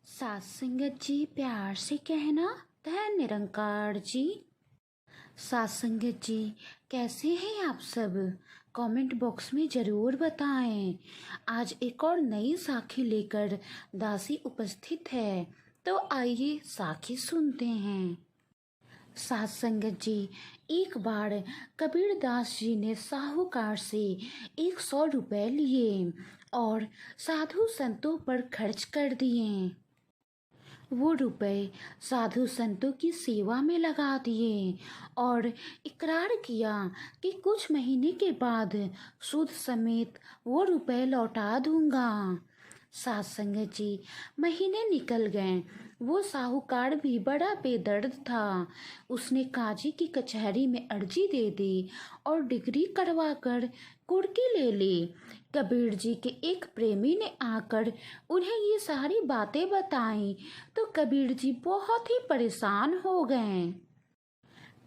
सात संगत जी प्यार से कहना धन निरंकार जी। सात संगत जी कैसे हैं आप सब? कमेंट बॉक्स में ज़रूर बताएं। आज एक और नई साखी लेकर दासी उपस्थित है, तो आइए साखी सुनते हैं। सात संगत जी, एक बार कबीर दास जी ने साहूकार से 100 रुपए लिए और साधु संतों पर खर्च कर दिए। वो रुपए साधु संतों की सेवा में लगा दिए और इकरार किया कि कुछ महीने के बाद सूद समेत वो रुपए लौटा दूंगा। सात संगत जी, महीने निकल गए। वो साहूकार भी बड़ा बेदर्द था। उसने काजी की कचहरी में अर्जी दे दी और डिग्री करवा कर कुर्की ले ली। कबीर जी के एक प्रेमी ने आकर उन्हें ये सारी बातें बताई तो कबीर जी बहुत ही परेशान हो गए।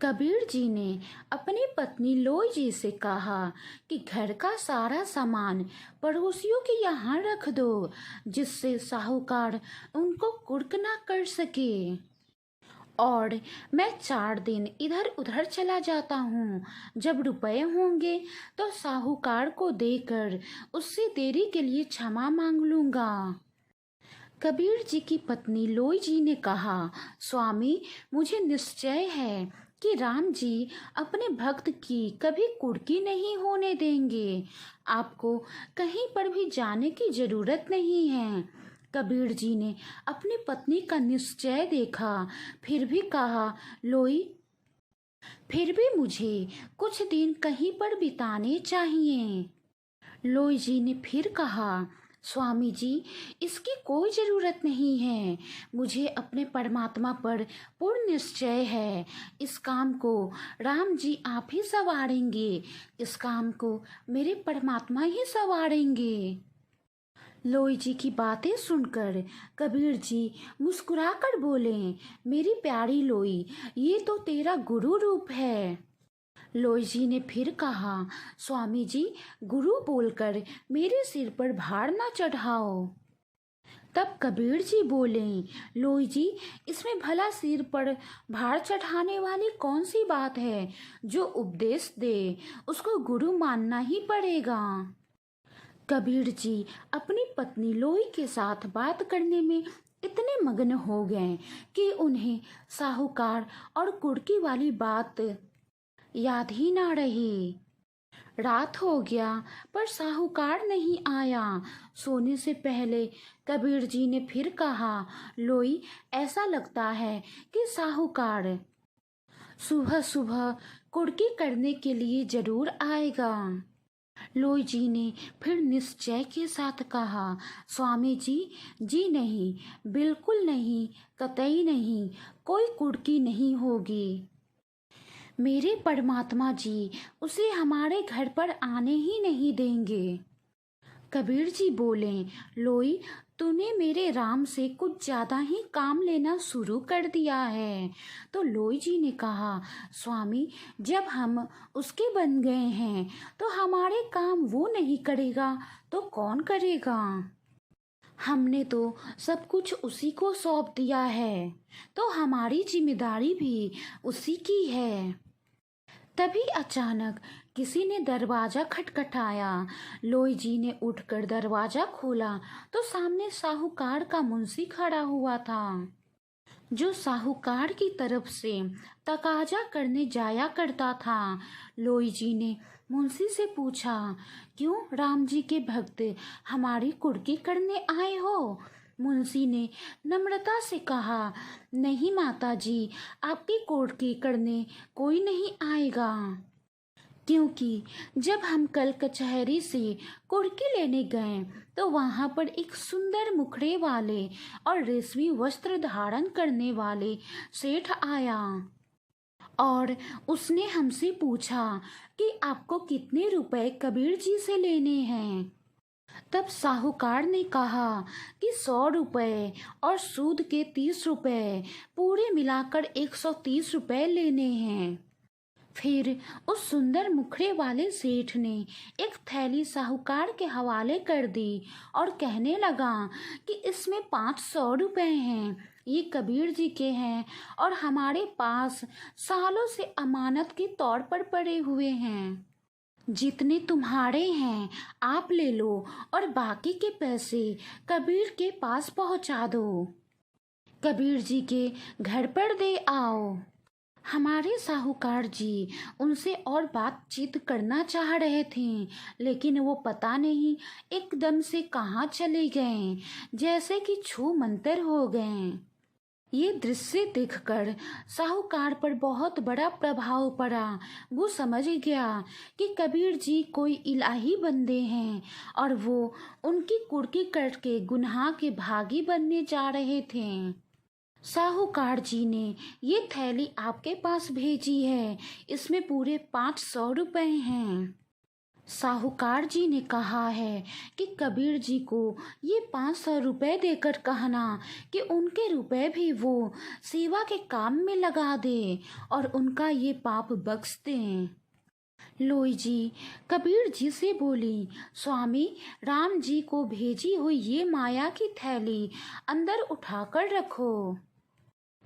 कबीर जी ने अपनी पत्नी लोई जी से कहा कि घर का सारा सामान पड़ोसियों के यहाँ रख दो, जिससे साहूकार उनको कुर्क ना कर सके। और मैं 4 दिन इधर उधर चला जाता हूँ। जब रुपए होंगे तो साहूकार को देकर उससे देरी के लिए क्षमा मांग लूँगा। कबीर जी की पत्नी लोई जी ने कहा, स्वामी, मुझे निश्चय है कि राम जी अपने भक्त की कभी कुर्की नहीं होने देंगे। आपको कहीं पर भी जाने की जरूरत नहीं है। कबीर जी ने अपनी पत्नी का निश्चय देखा, फिर भी कहा, लोई, फिर भी मुझे कुछ दिन कहीं पर बिताने चाहिए। लोई जी ने फिर कहा, स्वामी जी, इसकी कोई ज़रूरत नहीं है। मुझे अपने परमात्मा पर पूर्ण निश्चय है। इस काम को राम जी आप ही संवारेंगे। इस काम को मेरे परमात्मा ही संवारेंगे। लोई जी की बातें सुनकर कबीर जी मुस्कुराकर बोले, मेरी प्यारी लोई, ये तो तेरा गुरु रूप है। लोई जी ने फिर कहा, स्वामी जी, गुरु बोलकर मेरे सिर पर भार ना चढ़ाओ। तब कबीर जी बोले, लोई जी, इसमें भला सिर पर भार चढ़ाने वाली कौन सी बात है? जो उपदेश दे उसको गुरु मानना ही पड़ेगा। कबीर जी अपनी पत्नी लोई के साथ बात करने में इतने मग्न हो गए कि उन्हें साहूकार और कुर्की वाली बात याद ही ना रही। रात हो गया पर साहूकार नहीं आया। सोने से पहले कबीर जी ने फिर कहा, लोई, ऐसा लगता है कि साहूकार सुबह सुबह कुर्की करने के लिए जरूर आएगा। लोई जी ने फिर निश्चय के साथ कहा, स्वामी जी, जी नहीं, बिल्कुल नहीं, कतई नहीं, कोई कुर्की नहीं होगी। मेरे परमात्मा जी उसे हमारे घर पर आने ही नहीं देंगे। कबीर जी बोले, लोई, तूने मेरे राम से कुछ ज़्यादा ही काम लेना शुरू कर दिया है। तो लोई जी ने कहा, स्वामी, जब हम उसके बन गए हैं तो हमारे काम वो नहीं करेगा तो कौन करेगा? हमने तो सब कुछ उसी को सौंप दिया है, तो हमारी जिम्मेदारी भी उसी की है। तभी अचानक किसी ने दरवाजा खटखटाया। लोई जी ने उठकर दरवाजा खोला तो सामने साहूकार का मुंशी खड़ा हुआ था, जो साहूकार की तरफ से तकाजा करने जाया करता था। लोई जी ने मुंशी से पूछा, क्यों राम जी के भक्त हमारी कुर्की करने आए हो? मुंशी ने नम्रता से कहा, नहीं माता जी, आपकी कुर्की करने कोई नहीं आएगा, क्योंकि जब हम कल कचहरी से कुर्की लेने गए तो वहां पर एक सुंदर मुखड़े वाले और रेशमी वस्त्र धारण करने वाले सेठ आया और उसने हमसे पूछा कि आपको कितने रुपए कबीर जी से लेने हैं। तब साहूकार ने कहा कि 100 रुपए और सूद के 30 रुपए, पूरे मिलाकर 130 रुपए लेने हैं। फिर उस सुंदर मुखड़े वाले सेठ ने एक थैली साहूकार के हवाले कर दी और कहने लगा कि इसमें 500 रुपये हैं, ये कबीर जी के हैं और हमारे पास सालों से अमानत के तौर पर पड़े हुए हैं। जितने तुम्हारे हैं आप ले लो और बाकी के पैसे कबीर के पास पहुंचा दो। कबीर जी के घर पर दे आओ। हमारे साहूकार जी उनसे और बातचीत करना चाह रहे थे, लेकिन वो पता नहीं एकदम से कहाँ चले गए, जैसे कि छू मंतर हो गए। ये दृश्य देखकर साहूकार पर बहुत बड़ा प्रभाव पड़ा। वो समझ गया कि कबीर जी कोई इलाही बंदे हैं और वो उनकी कुर्की करके गुनाह के भागी बनने जा रहे थे। साहूकार जी ने ये थैली आपके पास भेजी है, इसमें पूरे 500 रुपये हैं। साहूकार जी ने कहा है कि कबीर जी को ये 500 रुपये देकर कहना कि उनके रुपए भी वो सेवा के काम में लगा दे और उनका ये पाप बख्श दें। लोई जी कबीर जी से बोली, स्वामी राम जी को भेजी हुई ये माया की थैली अंदर उठाकर रखो।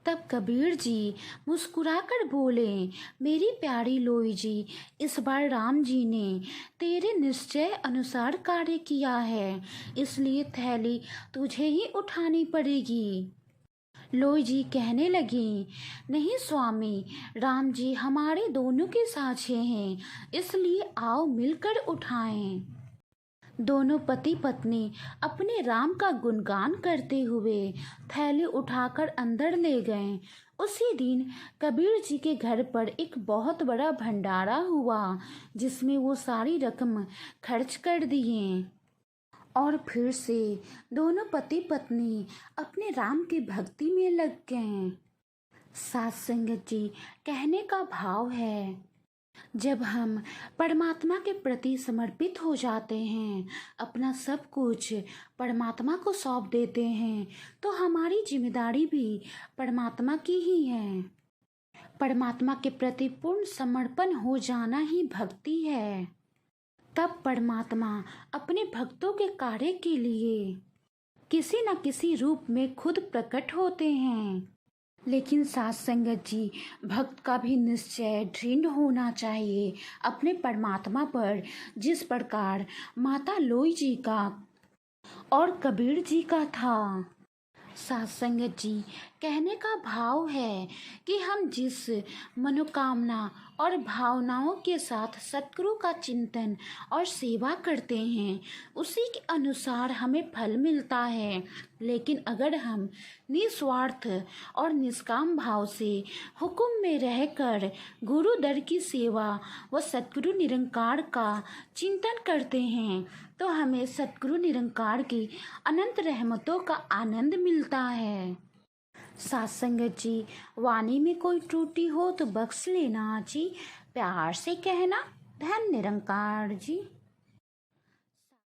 तब कबीर जी मुस्कुराकर बोले, मेरी प्यारी लोई जी, इस बार राम जी ने तेरे निश्चय अनुसार कार्य किया है, इसलिए थैली तुझे ही उठानी पड़ेगी। लोई जी कहने लगी, नहीं स्वामी, राम जी हमारे दोनों के साझे हैं, इसलिए आओ मिलकर उठाएं। दोनों पति पत्नी अपने राम का गुणगान करते हुए थैली उठाकर अंदर ले गए। उसी दिन कबीर जी के घर पर एक बहुत बड़ा भंडारा हुआ, जिसमें वो सारी रकम खर्च कर दिए और फिर से दोनों पति पत्नी अपने राम की भक्ति में लग गए। सात संगत जी, कहने का भाव है, जब हम परमात्मा के प्रति समर्पित हो जाते हैं, अपना सब कुछ परमात्मा को सौंप देते हैं, तो हमारी जिम्मेदारी भी परमात्मा की ही है। परमात्मा के प्रति पूर्ण समर्पण हो जाना ही भक्ति है। तब परमात्मा अपने भक्तों के कार्य के लिए किसी न किसी रूप में खुद प्रकट होते हैं। लेकिन साथ संगत जी, भक्त का भी निश्चय दृढ़ होना चाहिए अपने परमात्मा पर, जिस प्रकार माता लोई जी का और कबीर जी का था। साथ संगत जी, कहने का भाव है कि हम जिस मनोकामना और भावनाओं के साथ सतगुरु का चिंतन और सेवा करते हैं, उसी के अनुसार हमें फल मिलता है। लेकिन अगर हम निस्वार्थ और निष्काम भाव से हुक्म में रहकर गुरु दर की सेवा व सतगुरु निरंकार का चिंतन करते हैं, तो हमें सतगुरु निरंकार की अनंत रहमतों का आनंद मिलता है। साथ संगत जी, वाणी में कोई त्रुटि हो तो बख्श लेना जी, प्यार से कहना। धन निरंकार जी।